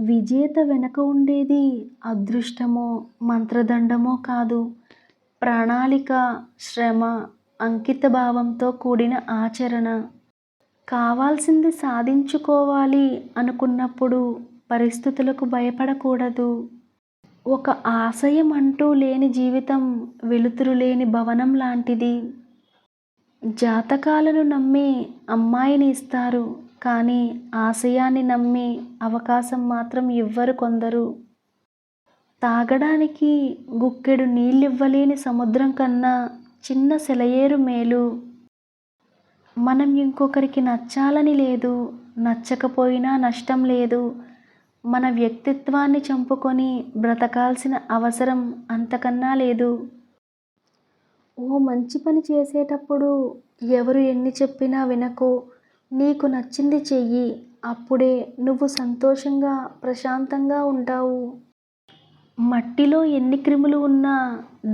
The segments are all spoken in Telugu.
విజేత వెనక ఉండేది అదృష్టమో, మంత్రదండమో కాదు. ప్రణాళిక, శ్రమ, అంకితభావంతో కూడిన ఆచరణ. కావాల్సింది సాధించుకోవాలి అనుకున్నప్పుడు పరిస్థితులకు భయపడకూడదు. ఒక ఆశయం అంటూ లేని జీవితం వెలుతురు లేని భవనం లాంటిది. జాతకాలను నమ్మి అమ్మాయిని ఇస్తారు, కానీ ఆశయాన్ని నమ్మి అవకాశం మాత్రం ఇవ్వరు కొందరు. తాగడానికి గుక్కెడు నీళ్ళివ్వలేని సముద్రం కన్నా చిన్న సెలయేరు మేలు. మనం ఇంకొకరికి నచ్చాలని లేదు, నచ్చకపోయినా నష్టం లేదు. మన వ్యక్తిత్వాన్ని చంపుకొని బ్రతకాల్సిన అవసరం అంతకన్నా లేదు. ఓ మంచి పని చేసేటప్పుడు ఎవరు ఎన్ని చెప్పినా వినకు. నీకు నచ్చింది చెయ్యి. అప్పుడే నువ్వు సంతోషంగా, ప్రశాంతంగా ఉంటావు. మట్టిలో ఎన్ని క్రిములు ఉన్నా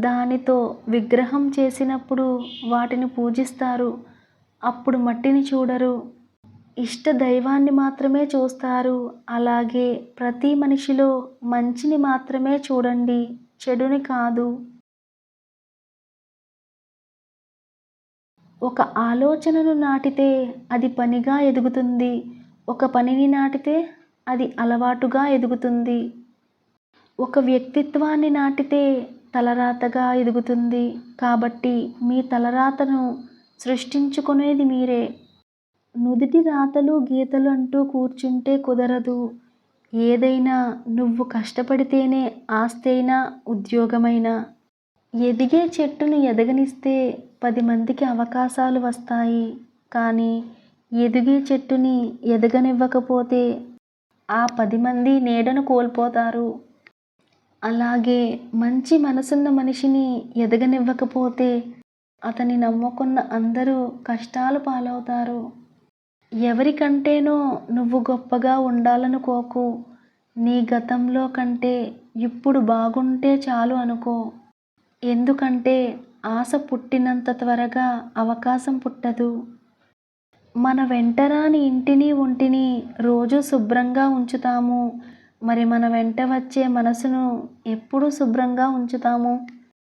దానితో విగ్రహం చేసినప్పుడు వాటిని పూజిస్తారు. అప్పుడు మట్టిని చూడరు, ఇష్ట దైవాన్ని మాత్రమే చూస్తారు. అలాగే ప్రతి మనిషిలో మంచిని మాత్రమే చూడండి, చెడుని కాదు. ఒక ఆలోచనను నాటితే అది పనిగా ఎదుగుతుంది. ఒక పనిని నాటితే అది అలవాటుగా ఎదుగుతుంది. ఒక వ్యక్తిత్వాన్ని నాటితే తలరాతగా ఎదుగుతుంది. కాబట్టి మీ తలరాతను సృష్టించుకునేది మీరే. నుదిటి రాతలు గీతలు అంటూ కూర్చుంటే కుదరదు. ఏదైనా నువ్వు కష్టపడితేనే, ఆస్తైనా, ఉద్యోగమైనా. ఎదిగే చెట్టును ఎదగనిస్తే 10 మందికి అవకాశాలు వస్తాయి. కానీ ఎదిగే చెట్టుని ఎదగనివ్వకపోతే ఆ 10 మంది నీడను కోల్పోతారు. అలాగే మంచి మనసున్న మనిషిని ఎదగనివ్వకపోతే అతని నమ్ముకున్న అందరూ కష్టాలు పాలవుతారు. ఎవరికంటేనో నువ్వు గొప్పగా ఉండాలనుకోకు. నీ గతంలో కంటే ఇప్పుడు బాగుంటే చాలు అనుకో. ఎందుకంటే ఆశ పుట్టినంత త్వరగా అవకాశం పుట్టదు. మన వెంటరాని ఇంటిని ఒంటిని రోజూ శుభ్రంగా ఉంచుతాము. మరి మన వెంట వచ్చే మనసును ఎప్పుడు శుభ్రంగా ఉంచుతాము?